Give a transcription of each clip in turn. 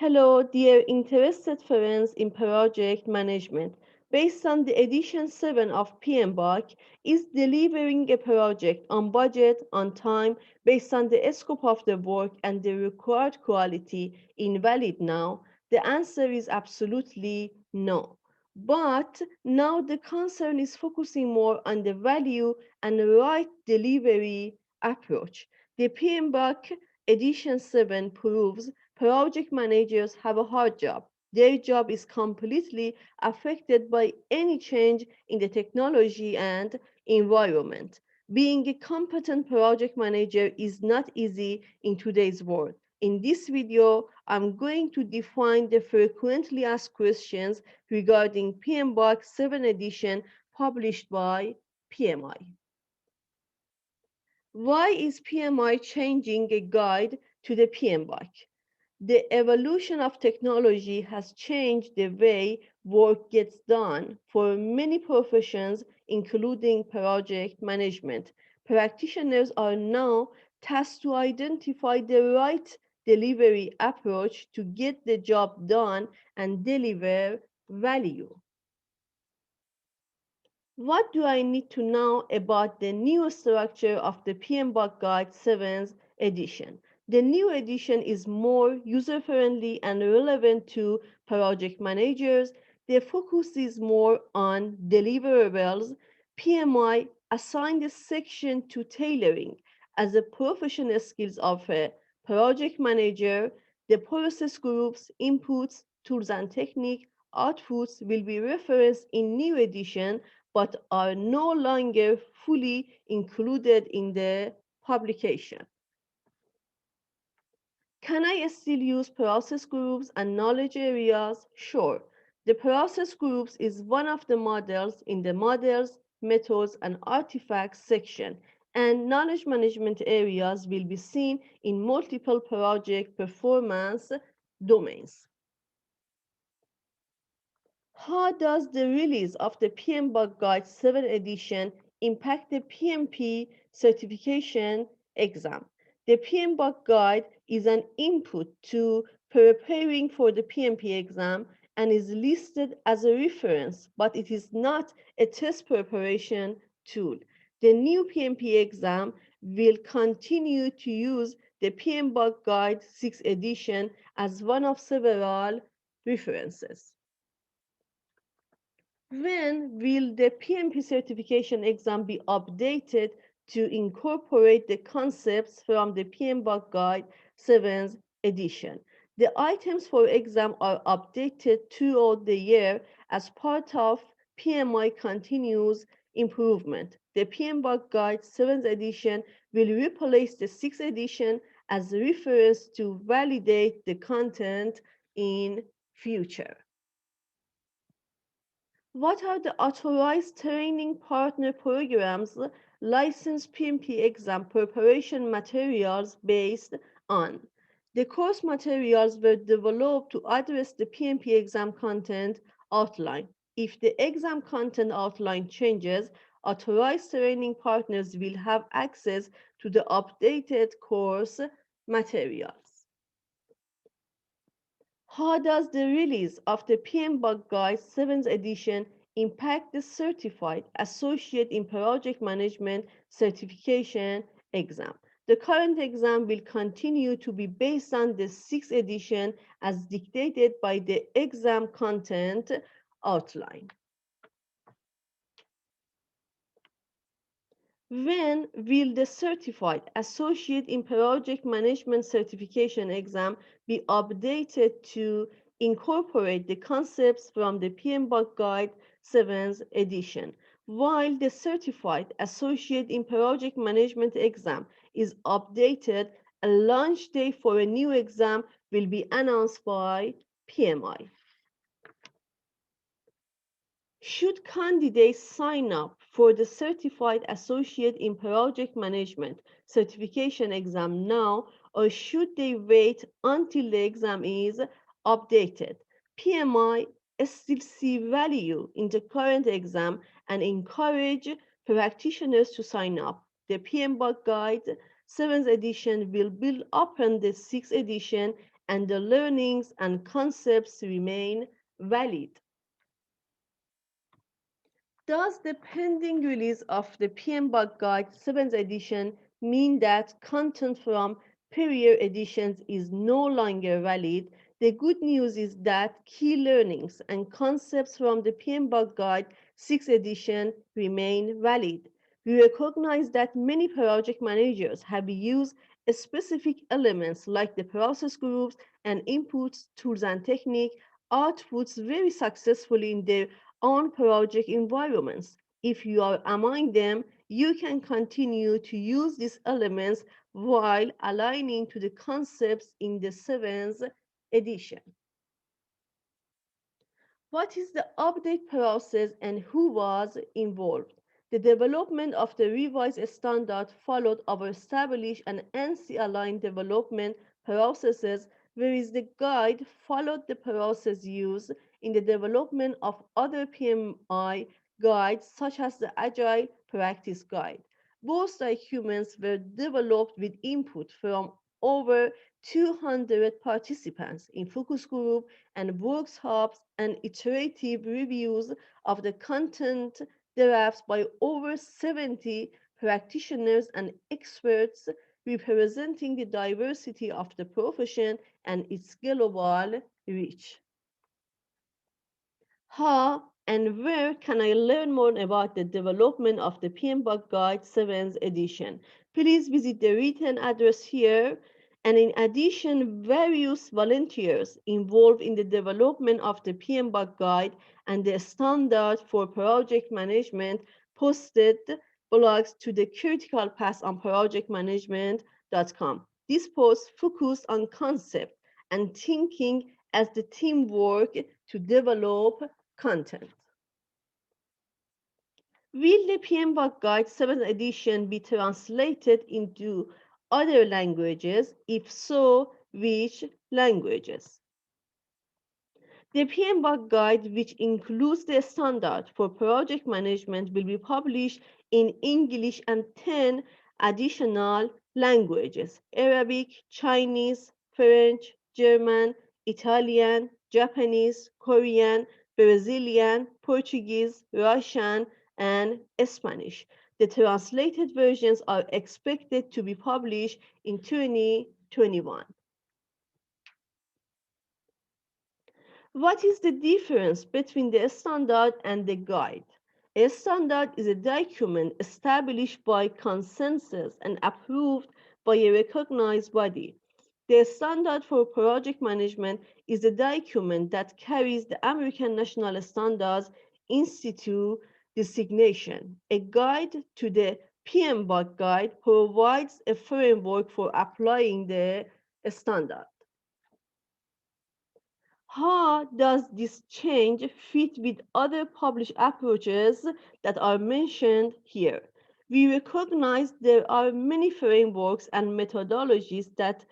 Hello, dear interested friends in project management. Based on the edition 7 of PMBOK, is delivering a project on budget, on time, based on the scope of the work and the required quality invalid now? The answer is absolutely no. But now the concern is focusing more on the value and right delivery approach. The PMBOK edition 7 proves project managers have a hard job. Their job is completely affected by any change in the technology and environment. Being a competent project manager is not easy in today's world. In this video, I'm going to define the frequently asked questions regarding PMBOK 7 edition published by PMI. Why is PMI changing a guide to the PMBOK? The evolution of technology has changed the way work gets done for many professions, including project management. Practitioners are now tasked to identify the right delivery approach to get the job done and deliver value. What do I need to know about the new structure of the PMBOK Guide 7th edition? The new edition is more user-friendly and relevant to project managers. The focus is more on deliverables. PMI assigned a section to tailoring as a professional skills of a project manager. The process groups, inputs, tools and technique, outputs will be referenced in new edition but are no longer fully included in the publication. Can I still use process groups and knowledge areas? Sure. The process groups is one of the models in the models, methods, and artifacts section, and knowledge management areas will be seen in multiple project performance domains. How does the release of the PMBOK Guide 7th edition impact the PMP certification exam? The PMBOK Guide is an input to preparing for the PMP exam and is listed as a reference, but it is not a test preparation tool. The new PMP exam will continue to use the PMBOK Guide 6th edition as one of several references. When will the PMP certification exam be updated to incorporate the concepts from the PMBOK Guide 7th edition? The items for exam are updated throughout the year as part of PMI continuous improvement. The PMBOK Guide 7th edition will replace the 6th edition as a reference to validate the content in future. What are the authorized training partner programs licensed PMP exam preparation materials based on? The course materials were developed to address the PMP exam content outline. If the exam content outline changes, authorized training partners will have access to the updated course materials. How does the release of the PMBOK Guide 7th edition impact the Certified Associate in Project Management certification exam? The current exam will continue to be based on the 6th edition as dictated by the exam content outline. When will the Certified Associate in Project Management certification exam be updated to incorporate the concepts from the PMBOK Guide 7th edition? While the Certified Associate in Project Management exam is updated, a launch date for a new exam will be announced by PMI. Should candidates sign up for the Certified Associate in Project Management certification exam now, or should they wait until the exam is updated? PMI still see value in the current exam and encourage practitioners to sign up. The PMBOK Guide 7th edition will build upon the 6th edition and the learnings and concepts remain valid. Does the pending release of the PMBOK Guide 7th edition mean that content from prior editions is no longer valid? The good news is that key learnings and concepts from the PMBOK Guide 6th edition remain valid. We recognize that many project managers have used specific elements like the process groups and inputs, tools and technique, outputs very successfully in their on project environments. If you are among them, you can continue to use these elements while aligning to the concepts in the 7th edition. What is the update process and who was involved? The development of the revised standard followed our established and NC-aligned development processes, whereas the guide followed the process used in the development of other PMI guides, such as the Agile Practice Guide. Both documents were developed with input from over 200 participants in focus group and workshops and iterative reviews of the content drafts by over 70 practitioners and experts representing the diversity of the profession and its global reach. How and where can I learn more about the development of the PMBOK Guide 7th edition? Please visit the written address here. And in addition, various volunteers involved in the development of the PMBOK Guide and the standard for project management posted blogs to the critical path on projectmanagement.com. This post focused on concept and thinking as the team work to develop content. Will the PMBOK Guide 7th edition be translated into other languages? If so, which languages? The PMBOK Guide, which includes the standard for project management, will be published in English and 10 additional languages: Arabic, Chinese, French, German, Italian, Japanese, Korean, Brazilian, Portuguese, Russian, and Spanish. The translated versions are expected to be published in 2021. What is the difference between the standard and the guide? A standard is a document established by consensus and approved by a recognized body. The standard for project management is a document that carries the American National Standards Institute designation. A guide to the PMBOK guide provides a framework for applying the standard. How does this change fit with other published approaches that are mentioned here? We recognize there are many frameworks and methodologies that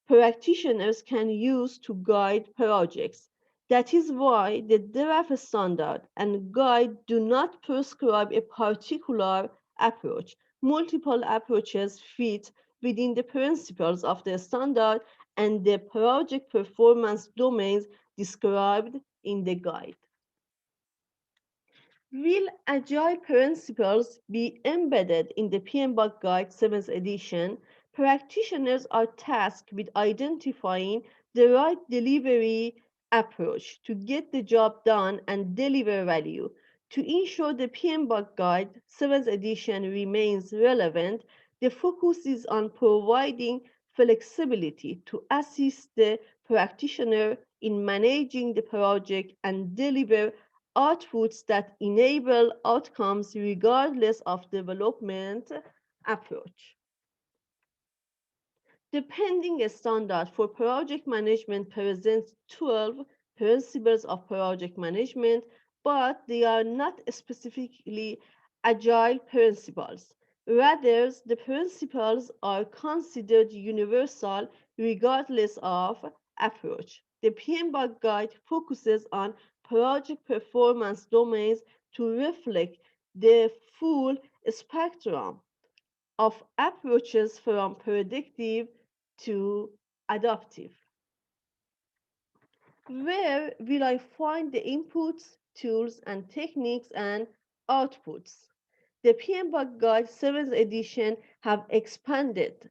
practitioners can use to guide projects. That is why the draft standard and guide do not prescribe a particular approach. Multiple approaches fit within the principles of the standard and the project performance domains described in the guide. Will agile principles be embedded in the PMBOK Guide 7th edition? Practitioners are tasked with identifying the right delivery approach to get the job done and deliver value. To ensure the PMBOK Guide 7th edition remains relevant, the focus is on providing flexibility to assist the practitioner in managing the project and deliver outputs that enable outcomes regardless of development approach. The pending standard for project management presents 12 principles of project management, but they are not specifically agile principles. Rather, the principles are considered universal regardless of approach. The PMBOK guide focuses on project performance domains to reflect the full spectrum of approaches from predictive to adaptive. Where will I find the inputs, tools, and techniques and outputs? The PMBOK Guide 7th edition have expanded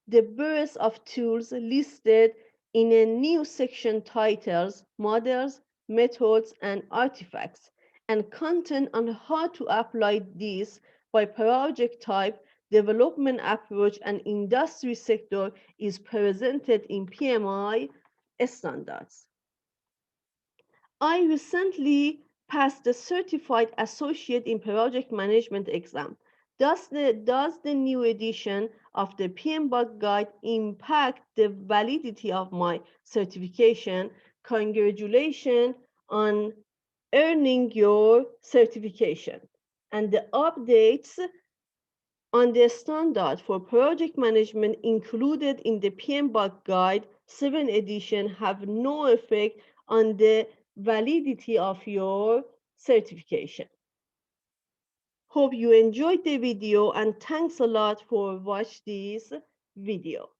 the breadth of tools listed in a new section titled Models, Methods, and Artifacts, and content on how to apply these by project type, development approach, and industry sector is presented in PMI standards. I recently passed the Certified Associate in Project Management exam. Does the new edition of the PMBOK Guide impact the validity of my certification? Congratulations on earning your certification. And the updates on the standard for project management included in the PMBOK Guide 7th edition have no effect on the validity of your certification. Hope you enjoyed the video and thanks a lot for watching this video.